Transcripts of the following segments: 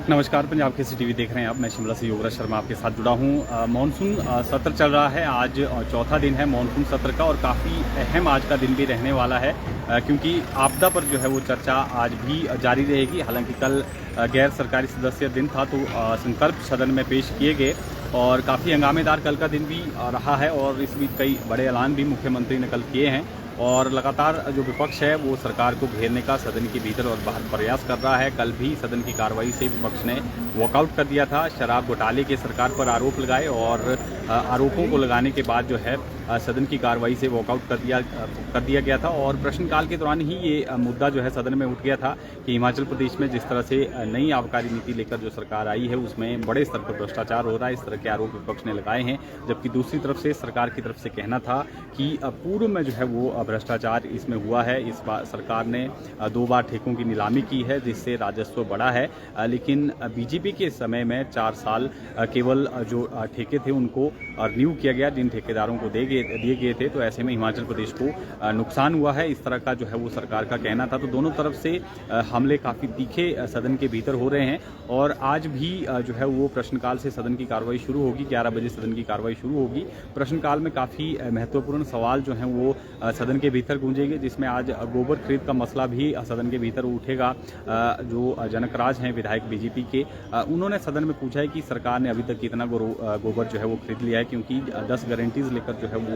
नमस्कार, पंजाब केसरी टीवी देख रहे हैं आप। मैं शिमला से योगराज शर्मा आपके साथ जुड़ा हूं। मॉनसून सत्र चल रहा है, आज चौथा दिन है मॉनसून सत्र का और काफ़ी अहम आज का दिन भी रहने वाला है, क्योंकि आपदा पर जो है वो चर्चा आज भी जारी रहेगी। हालांकि कल गैर सरकारी सदस्य दिन था, तो संकल्प सदन में पेश किए गए और काफ़ी हंगामेदार कल का दिन भी रहा है और इस बीच कई बड़े ऐलान भी मुख्यमंत्री ने कल किए हैं और लगातार जो विपक्ष है वो सरकार को घेरने का सदन के भीतर और बाहर प्रयास कर रहा है। कल भी सदन की कार्रवाई से विपक्ष ने वॉकआउट कर दिया था, शराब घोटाले के सरकार पर आरोप लगाए और आरोपों को लगाने के बाद जो है सदन की कार्रवाई से वॉकआउट कर दिया गया था। और प्रश्नकाल के दौरान ही ये मुद्दा जो है सदन में उठ गया था कि हिमाचल प्रदेश में जिस तरह से नई आबकारी नीति लेकर जो सरकार आई है उसमें बड़े स्तर पर भ्रष्टाचार हो रहा है, इस तरह के आरोप विपक्ष ने लगाए हैं। जबकि दूसरी तरफ से सरकार की तरफ से कहना था कि पूर्व में जो है वो भ्रष्टाचार इसमें हुआ है। इस बार सरकार ने 2 बार ठेकों की नीलामी की है जिससे राजस्व बढ़ा है, लेकिन बीजेपी के समय में 4 साल केवल जो ठेके थे उनको रिन्यू किया गया जिन ठेकेदारों को दिए गए थे। तो ऐसे में हिमाचल प्रदेश को नुकसान हुआ है, इस तरह का जो है वो सरकार का कहना था। तो दोनों तरफ से हमले काफ़ी तीखे सदन के भीतर हो रहे हैं और आज भी जो है वो प्रश्नकाल से सदन की कार्रवाई शुरू होगी। 11 बजे सदन की कार्रवाई शुरू होगी। प्रश्नकाल में काफ़ी महत्वपूर्ण सवाल जो हैं वो सदन के भीतर गूंजेंगे, जिसमें आज गोबर खरीद का मसला भी सदन के भीतर उठेगा। जो जनकराज हैं विधायक बीजेपी के, उन्होंने सदन में पूछा है कि सरकार ने अभी तक कितना गोबर जो है वो खरीद लिया है, क्योंकि 10 गारंटीज लेकर जो है वो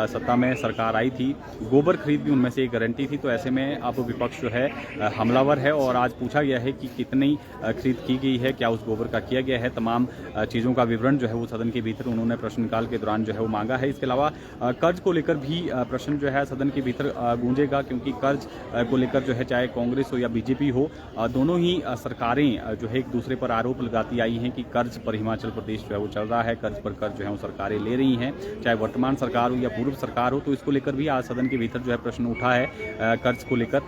सत्ता में सरकार आई थी। गोबर खरीद भी उनमें से एक गारंटी थी। तो ऐसे में अब विपक्ष जो है हमलावर है और आज पूछा गया है कि कितनी खरीद की गई है, क्या उस गोबर का किया गया है। तमाम चीज़ों का विवरण जो है वो सदन के भीतर उन्होंने प्रश्नकाल के दौरान जो है वो मांगा है। इसके अलावा कर्ज को लेकर भी प्रश्न जो है सदन के भीतर गूंजेगा, क्योंकि कर्ज को लेकर जो है चाहे कांग्रेस हो या बीजेपी हो, दोनों ही सरकारें जो है एक दूसरे पर आरोप लगाती आई हैं कि कर्ज पर हिमाचल प्रदेश जो है वो चल रहा है, कर्ज पर कर्ज जो है वो सरकारें ले रही हैं, चाहे वर्तमान सरकार हो या पूर्व सरकार हो। तो इसको लेकर भी आज सदन के भीतर जो है प्रश्न उठा है कर्ज को लेकर।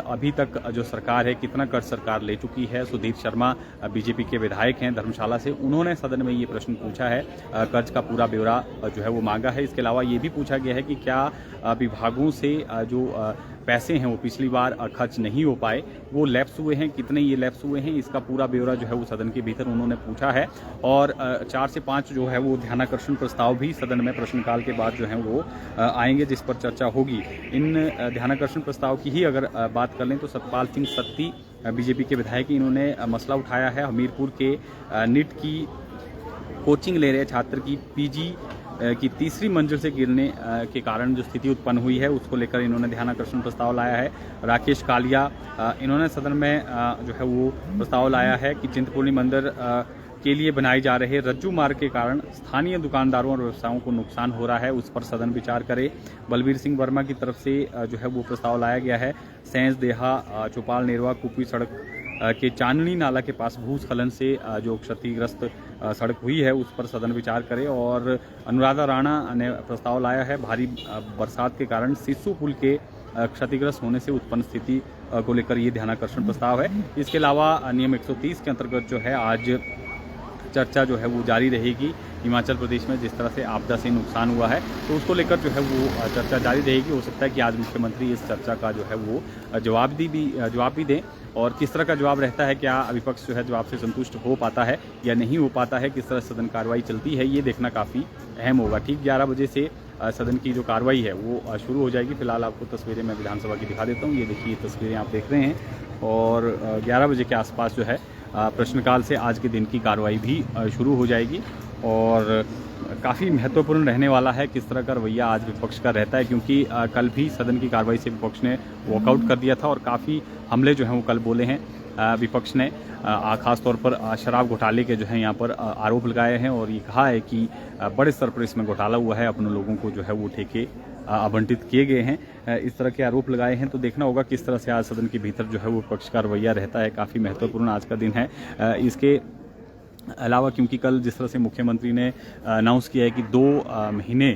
अभी तक जो सरकार है कितना कर्ज सरकार ले चुकी है। सुधीर शर्मा बीजेपी के विधायक हैं धर्मशाला से, उन्होंने सदन में ये प्रश्न पूछा है, कर्ज का पूरा ब्यौरा जो है वो मांगा है। इसके अलावा ये भी पूछा गया है कि क्या विभागों से जो पैसे हैं वो पिछली बार खर्च नहीं हो पाए, वो लैप्स हुए हैं, कितने ये लैप्स हुए हैं, इसका पूरा ब्यौरा जो है वो सदन के भीतर उन्होंने पूछा है। और 4 से 5 जो है वो ध्यानाकर्षण प्रस्ताव भी सदन में प्रश्नकाल के बाद जो है वो आएंगे, जिस पर चर्चा होगी। इन ध्यानाकर्षण प्रस्ताव की ही अगर बात कर लें तो सतपाल सिंह सत्ती बीजेपी के विधायक, इन्होंने मसला उठाया है हमीरपुर के नीट की कोचिंग ले रहे छात्र की पीजी की तीसरी मंजिल से गिरने के कारण जो स्थिति उत्पन्न हुई है उसको लेकर इन्होंने ध्यानाकर्षण प्रस्ताव लाया है। राकेश कालिया, इन्होंने सदन में जो है वो प्रस्ताव लाया है कि चिंतपूर्णी मंदिर के लिए बनाए जा रहे रज्जू मार्ग के कारण स्थानीय दुकानदारों और व्यवसायों को नुकसान हो रहा है, उस पर सदन विचार करे। बलबीर सिंह वर्मा की तरफ से जो है वो प्रस्ताव लाया गया है, सैंस देहा चौपाल नेरवा कुपी सड़क के चांदनी नाला के पास भूस्खलन से जो क्षतिग्रस्त सड़क हुई है उस पर सदन विचार करे। और अनुराधा राणा ने प्रस्ताव लाया है, भारी बरसात के कारण सिस्सू पुल के क्षतिग्रस्त होने से उत्पन्न स्थिति को लेकर ये ध्यानाकर्षण प्रस्ताव है। इसके अलावा नियम 130 के अंतर्गत जो है आज चर्चा जो है वो जारी रहेगी। हिमाचल प्रदेश में जिस तरह से आपदा से नुकसान हुआ है तो उसको लेकर जो है वो चर्चा जारी रहेगी। हो सकता है कि आज मुख्यमंत्री इस चर्चा का जो है वो जवाब भी दें और किस तरह का जवाब रहता है, क्या विपक्ष जो है जवाब से संतुष्ट हो पाता है या नहीं हो पाता है, किस तरह सदन कार्रवाई चलती है, ये देखना काफ़ी अहम होगा। ठीक 11 बजे से सदन की जो कार्रवाई है वो शुरू हो जाएगी। फिलहाल आपको तस्वीरें मैं विधानसभा की दिखा देता हूँ। ये देखिए तस्वीरें आप देख रहे हैं और 11 बजे के आसपास जो है प्रश्नकाल से आज के दिन की कार्रवाई भी शुरू हो जाएगी और काफ़ी महत्वपूर्ण रहने वाला है किस तरह का रवैया आज विपक्ष का रहता है, क्योंकि कल भी सदन की कार्रवाई से विपक्ष ने वॉकआउट कर दिया था और काफ़ी हमले जो हैं वो कल बोले हैं विपक्ष ने। खास तौर पर शराब घोटाले के जो है यहाँ पर आरोप लगाए हैं और ये कहा है कि बड़े स्तर पर इसमें घोटाला हुआ है, अपने लोगों को जो है वो ठेके आवंटित किए गए हैं, इस तरह के आरोप लगाए हैं। तो देखना होगा किस तरह से आज सदन के भीतर जो है वो विपक्ष का रवैया रहता है। काफ़ी महत्वपूर्ण आज का दिन है। इसके अलावा क्योंकि कल जिस तरह से मुख्यमंत्री ने अनाउंस किया है कि 2 महीने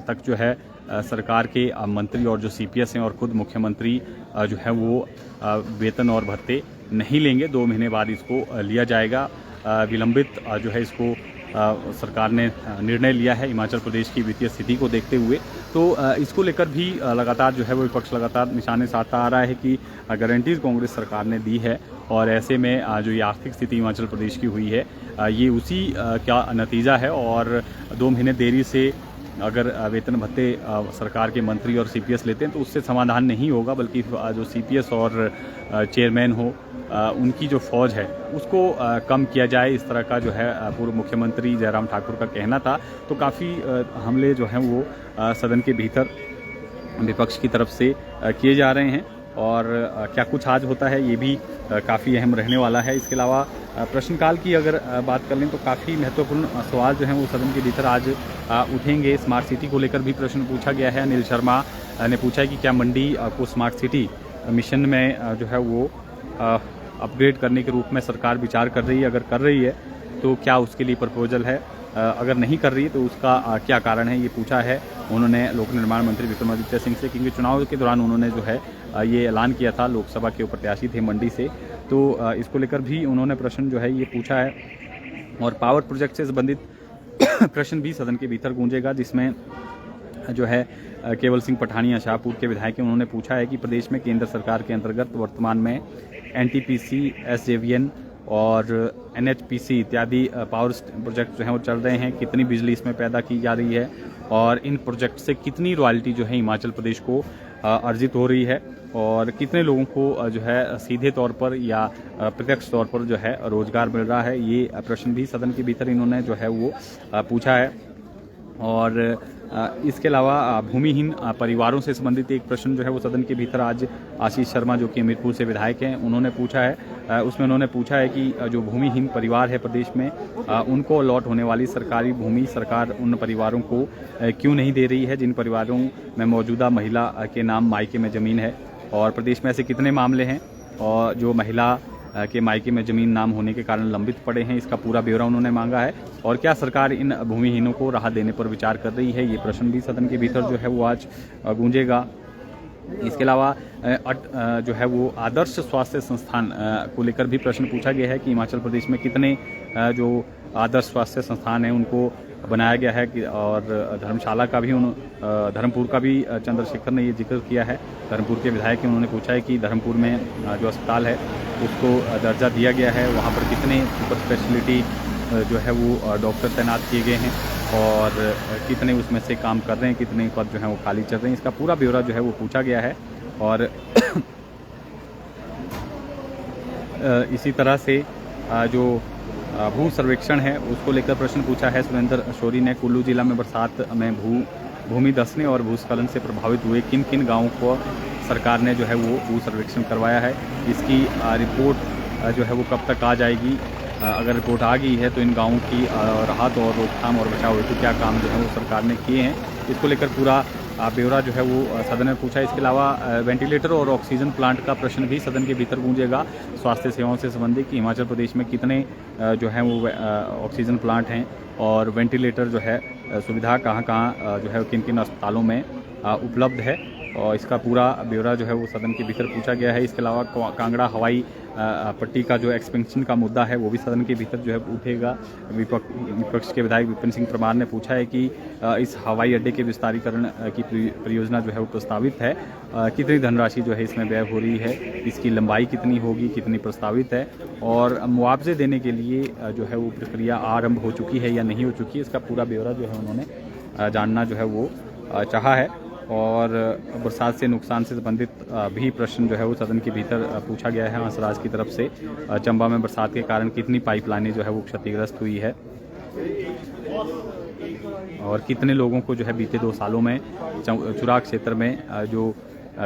तक जो है सरकार के मंत्री और जो सीपीएस हैं और खुद मुख्यमंत्री जो है वो वेतन और भत्ते नहीं लेंगे, 2 महीने बाद इसको लिया जाएगा। विलंबित जो है इसको सरकार ने निर्णय लिया है हिमाचल प्रदेश की वित्तीय स्थिति को देखते हुए। तो इसको लेकर भी लगातार जो है वो विपक्ष लगातार निशाने साधता आ रहा है कि गारंटीज कांग्रेस सरकार ने दी है और ऐसे में जो ये आर्थिक स्थिति हिमाचल प्रदेश की हुई है ये उसी का नतीजा है। और 2 महीने देरी से अगर वेतन भत्ते सरकार के मंत्री और सीपीएस लेते हैं तो उससे समाधान नहीं होगा, बल्कि जो सीपीएस और चेयरमैन हो उनकी जो फौज है उसको कम किया जाए, इस तरह का जो है पूर्व मुख्यमंत्री जयराम ठाकुर का कहना था। तो काफ़ी हमले जो हैं वो सदन के भीतर विपक्ष की तरफ से किए जा रहे हैं और क्या कुछ आज होता है ये भी काफ़ी अहम रहने वाला है। इसके अलावा प्रश्नकाल की अगर बात कर लें तो काफ़ी महत्वपूर्ण सवाल जो हैं वो सदन के भीतर आज उठेंगे। स्मार्ट सिटी को लेकर भी प्रश्न पूछा गया है। अनिल शर्मा ने पूछा है कि क्या मंडी को स्मार्ट सिटी मिशन में जो है वो अपग्रेड करने के रूप में सरकार विचार कर रही है, अगर कर रही है तो क्या उसके लिए प्रपोजल है, अगर नहीं कर रही है तो उसका क्या कारण है, ये पूछा है उन्होंने लोक निर्माण मंत्री विक्रमादित्य सिंह से, क्योंकि चुनाव के दौरान उन्होंने जो है ये ऐलान किया था, लोकसभा के प्रत्याशी थे मंडी से। तो इसको लेकर भी उन्होंने प्रश्न जो है ये पूछा है। और पावर प्रोजेक्ट से संबंधित प्रश्न भी सदन के भीतर गूंजेगा, जिसमें जो है केवल सिंह पठानिया शाहपुर के विधायक हैं, उन्होंने पूछा है कि प्रदेश में केंद्र सरकार के अंतर्गत वर्तमान में एनटीपीसी, एसजेवीएन और एनएचपीसी इत्यादि पावर प्रोजेक्ट जो हैं वो चल रहे हैं, कितनी बिजली इसमें पैदा की जा रही है और इन प्रोजेक्ट से कितनी रॉयल्टी जो है हिमाचल प्रदेश को अर्जित हो रही है और कितने लोगों को जो है सीधे तौर पर या प्रत्यक्ष तौर पर जो है रोजगार मिल रहा है। ये प्रश्न भी सदन के भीतर इन्होंने जो है वो पूछा है। और इसके अलावा भूमिहीन परिवारों से संबंधित एक प्रश्न जो है वो सदन के भीतर आज आशीष शर्मा जो कि हमीरपुर से विधायक हैं उन्होंने पूछा है। उसमें उन्होंने पूछा है कि जो भूमिहीन परिवार है प्रदेश में उनको अलॉट होने वाली सरकारी भूमि सरकार उन परिवारों को क्यों नहीं दे रही है जिन परिवारों में मौजूदा महिला के नाम मायके में ज़मीन है, और प्रदेश में ऐसे कितने मामले हैं और जो महिला के मायके में ज़मीन नाम होने के कारण लंबित पड़े हैं, इसका पूरा ब्यौरा उन्होंने मांगा है। और क्या सरकार इन भूमिहीनों को राहत देने पर विचार कर रही है, ये प्रश्न भी सदन के भीतर जो है वो आज गूंजेगा। इसके अलावा जो है वो आदर्श स्वास्थ्य संस्थान को लेकर भी प्रश्न पूछा गया है कि हिमाचल प्रदेश में कितने जो आदर्श स्वास्थ्य संस्थान हैं उनको बनाया गया है और धर्मशाला का भी धर्मपुर का भी चंद्रशेखर ने ये जिक्र किया है। धर्मपुर के विधायक हैं, उन्होंने पूछा है कि धर्मपुर में जो अस्पताल है उसको दर्जा दिया गया है, वहाँ पर कितने सुपर स्पेशलिटी जो है वो डॉक्टर तैनात किए गए हैं और कितने उसमें से काम कर रहे हैं, कितने पद जो हैं वो खाली चल रहे हैं, इसका पूरा ब्यौरा जो है वो पूछा गया है। और इसी तरह से जो भू सर्वेक्षण है उसको लेकर प्रश्न पूछा है सुरेंद्र शौरी ने। कुल्लू जिला में बरसात में भूमि धंसने और भूस्खलन से प्रभावित हुए किन किन गांवों को सरकार ने जो है वो भू सर्वेक्षण करवाया है, इसकी रिपोर्ट जो है वो कब तक आ जाएगी, अगर रिपोर्ट आ गई है तो इन गांवों की राहत और रोकथाम और बचाव हेतु क्या काम जो है वो सरकार ने किए हैं, इसको लेकर पूरा ब्यौरा जो है वो सदन में पूछा। इसके अलावा वेंटिलेटर और ऑक्सीजन प्लांट का प्रश्न भी सदन के भीतर गूंजेगा स्वास्थ्य सेवाओं से संबंधित कि हिमाचल प्रदेश में कितने जो हैं वो ऑक्सीजन प्लांट हैं और वेंटिलेटर जो है सुविधा कहाँ कहाँ जो है किन किन अस्पतालों में उपलब्ध है, और इसका पूरा ब्यौरा जो है वो सदन के भीतर पूछा गया है। इसके अलावा कांगड़ा हवाई पट्टी का जो एक्सपेंशन का मुद्दा है वो भी सदन के भीतर जो है उठेगा। विपक्ष के विधायक विपिन सिंह परमार ने पूछा है कि इस हवाई अड्डे के विस्तारीकरण की परियोजना जो है वो प्रस्तावित है, कितनी धनराशि जो है इसमें व्यय हो रही है, इसकी लंबाई कितनी होगी, कितनी प्रस्तावित है, और मुआवजे देने के लिए जो है वो प्रक्रिया आरंभ हो चुकी है या नहीं हो चुकी है, इसका पूरा ब्यौरा जो है उन्होंने जानना जो है वो चाहा है। और बरसात से नुकसान से संबंधित भी प्रश्न जो है वो सदन के भीतर पूछा गया है हंसराज की तरफ से। चंबा में बरसात के कारण कितनी पाइपलाइनें जो है वो क्षतिग्रस्त हुई है और कितने लोगों को जो है बीते 2 सालों में चुराग क्षेत्र में जो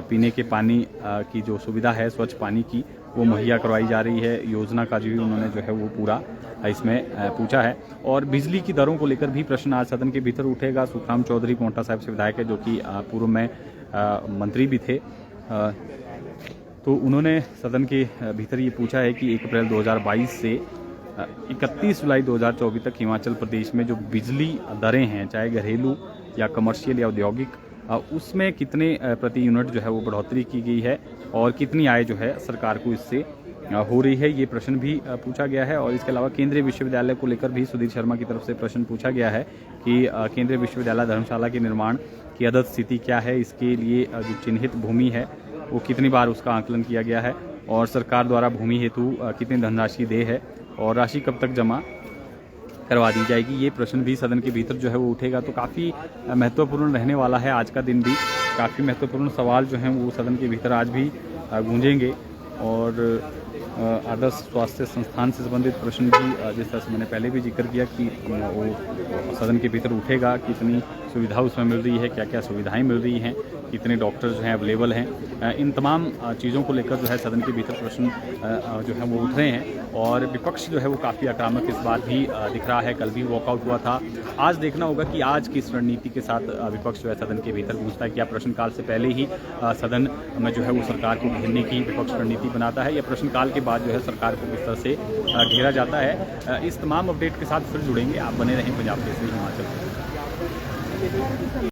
पीने के पानी की जो सुविधा है स्वच्छ पानी की वो मुहैया करवाई जा रही है, योजना का जो उन्होंने जो है वो पूरा इसमें पूछा है। और बिजली की दरों को लेकर भी प्रश्न आज सदन के भीतर उठेगा। सुखराम चौधरी पोंटा साहिब से विधायक है जो कि पूर्व में मंत्री भी थे, तो उन्होंने सदन के भीतर ये पूछा है कि 1 अप्रैल 2022 से 31 जुलाई 2024 तक हिमाचल प्रदेश में जो बिजली दरें हैं चाहे घरेलू या कमर्शियल या औद्योगिक, उसमें कितने प्रति यूनिट जो है वो बढ़ोतरी की गई है और कितनी आय जो है सरकार को इससे हो रही है, ये प्रश्न भी पूछा गया है। और इसके अलावा केंद्रीय विश्वविद्यालय को लेकर भी सुधीर शर्मा की तरफ से प्रश्न पूछा गया है कि केंद्रीय विश्वविद्यालय धर्मशाला के निर्माण की अदद स्थिति क्या है, इसके लिए जो चिन्हित भूमि है वो कितनी बार उसका आंकलन किया गया है और सरकार द्वारा भूमि हेतु कितनी धनराशि दे है और राशि कब तक जमा करवा दी जाएगी, ये प्रश्न भी सदन के भीतर जो है वो उठेगा। तो काफ़ी महत्वपूर्ण रहने वाला है आज का दिन भी। काफ़ी महत्वपूर्ण सवाल जो हैं वो सदन के भीतर आज भी गूंजेंगे और आदर्श स्वास्थ्य संस्थान से संबंधित प्रश्न भी जिस तरह से मैंने पहले भी जिक्र किया कि वो सदन के भीतर उठेगा, कितनी सुविधा उसमें मिल रही है, क्या क्या सुविधाएं मिल रही हैं, कितने डॉक्टर जो हैं अवेलेबल हैं, इन तमाम चीज़ों को लेकर जो है सदन के भीतर प्रश्न जो है वो उठ रहे हैं। और विपक्ष जो है वो काफ़ी आक्रामक इस बात भी दिख रहा है। कल भी वॉकआउट हुआ था। आज देखना होगा कि आज किस रणनीति के साथ विपक्ष जो है सदन के भीतर घुसता है। क्या प्रश्नकाल से पहले ही सदन में जो है वो सरकार को घेरने की विपक्ष रणनीति बनाता है या प्रश्नकाल के बाद जो है सरकार को किस तरह से घेरा जाता है। इस तमाम अपडेट के साथ फिर जुड़ेंगे। आप बने रहें पंजाब केसरी हिमाचल।